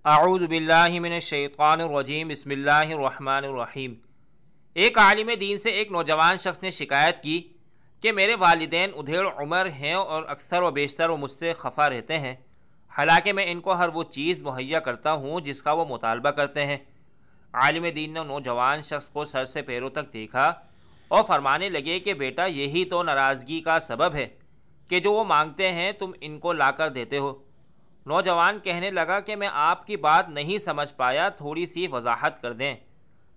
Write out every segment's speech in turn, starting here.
اعوذ باللہ من الشیطان الرجیم بسم اللہ الرحمن الرحیم۔ ایک عالم دین سے ایک نوجوان شخص نے شکایت کی کہ میرے والدین ادھیڑ عمر ہیں اور اکثر و بیشتر وہ مجھ سے خفا رہتے ہیں، حالانکہ میں ان کو ہر وہ چیز مہیا کرتا ہوں جس کا وہ مطالبہ کرتے ہیں۔ عالم دین نے نوجوان شخص کو سر سے پیروں تک دیکھا اور فرمانے لگے کہ بیٹا، یہی تو ناراضگی کا سبب ہے کہ جو وہ مانگتے ہیں تم ان کو لا کر دیتے ہو۔ نوجوان کہنے لگا کہ میں آپ کی بات نہیں سمجھ پایا، تھوڑی سی وضاحت کر دیں۔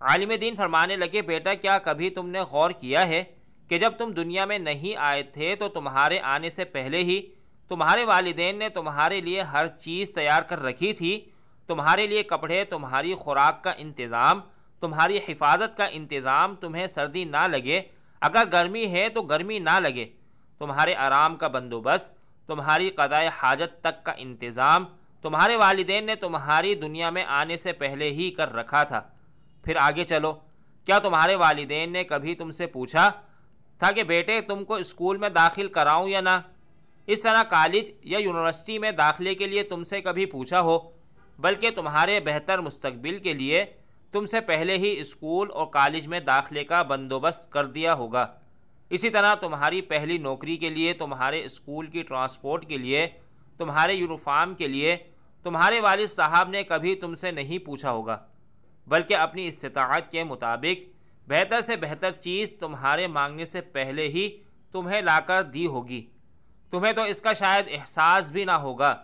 عالم دین فرمانے لگے، بیٹا، کیا کبھی تم نے غور کیا ہے کہ جب تم دنیا میں نہیں آئے تھے تو تمہارے آنے سے پہلے ہی تمہارے والدین نے تمہارے لیے ہر چیز تیار کر رکھی تھی؟ تمہارے لیے کپڑے، تمہاری خوراک کا انتظام، تمہاری حفاظت کا انتظام، تمہیں سردی نہ لگے، اگر گرمی ہے تو گرمی نہ لگے، تمہارے آرام کا بندوبست، تمہاری قضاء حاجت تک کا انتظام تمہارے والدین نے تمہاری دنیا میں آنے سے پہلے ہی کر رکھا تھا۔ پھر آگے چلو، کیا تمہارے والدین نے کبھی تم سے پوچھا تھا کہ بیٹے تم کو اسکول میں داخل کراؤں یا نہ؟ اس طرح کالج یا یونیورسٹی میں داخلے کے لیے تم سے کبھی پوچھا ہو؟ بلکہ تمہارے بہتر مستقبل کے لیے تم سے پہلے ہی اسکول اور کالج میں داخلے کا بندوبست کر دیا ہوگا۔ اسی طرح تمہاری پہلی نوکری کے لیے، تمہارے اسکول کی ٹرانسپورٹ کے لیے، تمہارے یونیفارم کے لیے تمہارے والد صاحب نے کبھی تم سے نہیں پوچھا ہوگا، بلکہ اپنی استطاعت کے مطابق بہتر سے بہتر چیز تمہارے مانگنے سے پہلے ہی تمہیں لا کر دی ہوگی۔ تمہیں تو اس کا شاید احساس بھی نہ ہوگا،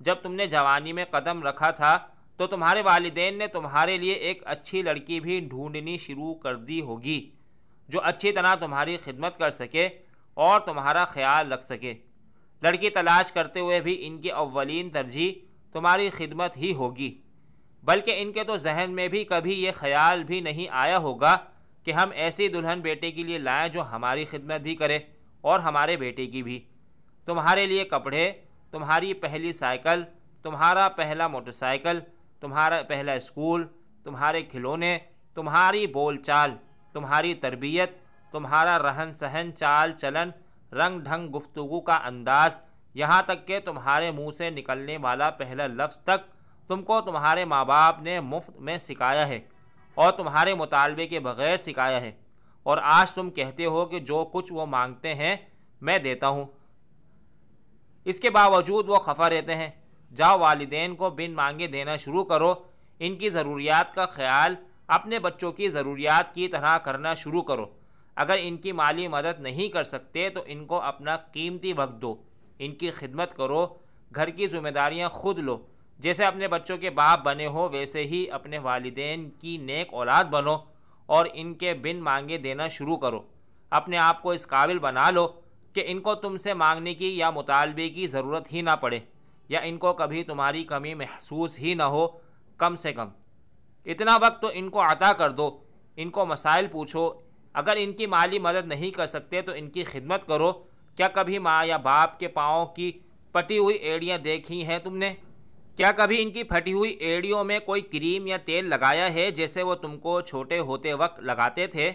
جب تم نے جوانی میں قدم رکھا تھا تو تمہارے والدین نے تمہارے لیے ایک اچھی لڑکی بھی ڈھونڈنی شروع کر دی ہوگی جو اچھی طرح تمہاری خدمت کر سکے اور تمہارا خیال رکھ سکے۔ لڑکی تلاش کرتے ہوئے بھی ان کی اولین ترجیح تمہاری خدمت ہی ہوگی، بلکہ ان کے تو ذہن میں بھی کبھی یہ خیال بھی نہیں آیا ہوگا کہ ہم ایسی دلہن بیٹے کے لیے لائیں جو ہماری خدمت بھی کرے اور ہمارے بیٹے کی بھی۔ تمہارے لیے کپڑے، تمہاری پہلی سائیکل، تمہارا پہلا موٹر سائیکل، تمہارا پہلا اسکول، تمہارے کھلونے، تمہاری بول چال، تمہاری تربیت، تمہارا رہن سہن، چال چلن، رنگ ڈھنگ، گفتگو کا انداز، یہاں تک کہ تمہارے منہ سے نکلنے والا پہلا لفظ تک تم کو تمہارے ماں باپ نے مفت میں سکھایا ہے اور تمہارے مطالبے کے بغیر سکھایا ہے، اور آج تم کہتے ہو کہ جو کچھ وہ مانگتے ہیں میں دیتا ہوں۔ اس کے باوجود وہ خفا رہتے ہیں۔ جاؤ، والدین کو بن مانگے دینا شروع کرو، ان کی ضروریات کا خیال اپنے بچوں کی ضروریات کی طرح کرنا شروع کرو۔ اگر ان کی مالی مدد نہیں کر سکتے تو ان کو اپنا قیمتی وقت دو، ان کی خدمت کرو، گھر کی ذمہ داریاں خود لو۔ جیسے اپنے بچوں کے باپ بنے ہو ویسے ہی اپنے والدین کی نیک اولاد بنو اور ان کے بن مانگے دینا شروع کرو۔ اپنے آپ کو اس قابل بنا لو کہ ان کو تم سے مانگنے کی یا مطالبے کی ضرورت ہی نہ پڑے، یا ان کو کبھی تمہاری کمی محسوس ہی نہ ہو۔ کم سے کم اتنا وقت تو ان کو عطا کر دو، ان کو مسائل پوچھو۔ اگر ان کی مالی مدد نہیں کر سکتے تو ان کی خدمت کرو۔ کیا کبھی ماں یا باپ کے پاؤں کی پٹی ہوئی ایڑیاں دیکھی ہیں تم نے؟ کیا کبھی ان کی پھٹی ہوئی ایڑیوں میں کوئی کریم یا تیل لگایا ہے جیسے وہ تم کو چھوٹے ہوتے وقت لگاتے تھے؟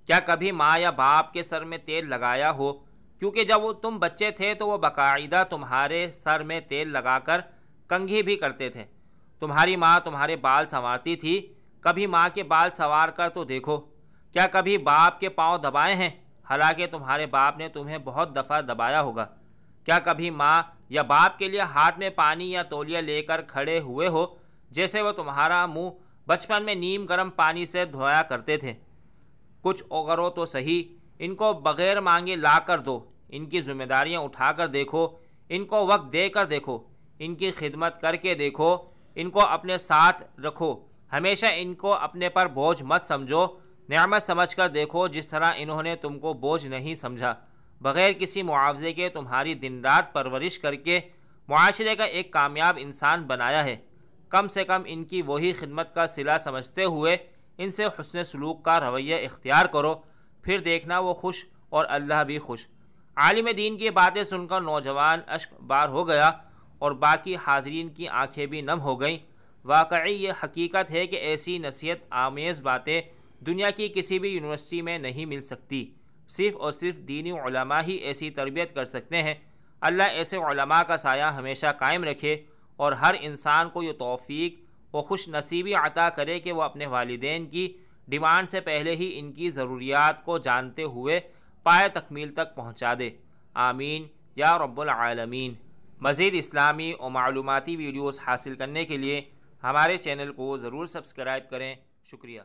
کیا کبھی ماں یا باپ کے سر میں تیل لگایا ہو؟ کیونکہ جب وہ تم بچے تھے تو وہ باقاعدہ تمہارے سر میں تیل لگا کر کنگھی بھی کرتے تھے۔ تمہاری ماں تمہارے بال سنوارتی تھی، کبھی ماں کے بال سنوار کر تو دیکھو۔ کیا کبھی باپ کے پاؤں دبائے ہیں، حالانکہ تمہارے باپ نے تمہیں بہت دفعہ دبایا ہوگا؟ کیا کبھی ماں یا باپ کے لیے ہاتھ میں پانی یا تولیہ لے کر کھڑے ہوئے ہو جیسے وہ تمہارا منہ بچپن میں نیم گرم پانی سے دھویا کرتے تھے؟ کچھ کرو تو صحیح، ان کو بغیر مانگے لا کر دو، ان کی ذمہ داریاں اٹھا کر دیکھو، ان کو وقت دے کر دیکھو، ان کی خدمت کر کے دیکھو، ان کو اپنے ساتھ رکھو۔ ہمیشہ ان کو اپنے پر بوجھ مت سمجھو، نعمت سمجھ کر دیکھو، جس طرح انہوں نے تم کو بوجھ نہیں سمجھا۔ بغیر کسی معاوضے کے تمہاری دن رات پرورش کر کے معاشرے کا ایک کامیاب انسان بنایا ہے۔ کم سے کم ان کی وہی خدمت کا صلہ سمجھتے ہوئے ان سے حسن سلوک کا رویہ اختیار کرو، پھر دیکھنا وہ خوش اور اللہ بھی خوش۔ عالم دین کی باتیں سن کر نوجوان اشک بار ہو گیا اور باقی حاضرین کی آنکھیں بھی نم ہو گئیں۔ واقعی یہ حقیقت ہے کہ ایسی نصیحت آمیز باتیں دنیا کی کسی بھی یونیورسٹی میں نہیں مل سکتی۔ صرف اور صرف دینی علماء ہی ایسی تربیت کر سکتے ہیں۔ اللہ ایسے علماء کا سایہ ہمیشہ قائم رکھے اور ہر انسان کو یہ توفیق و خوش نصیبی عطا کرے کہ وہ اپنے والدین کی ڈیمانڈ سے پہلے ہی ان کی ضروریات کو جانتے ہوئے پائے تکمیل تک پہنچا دے، آمین یا رب العالمین۔ مزید اسلامی و معلوماتی ویڈیوز حاصل کرنے کے لیے ہمارے چینل کو ضرور سبسکرائب کریں۔ شکریہ۔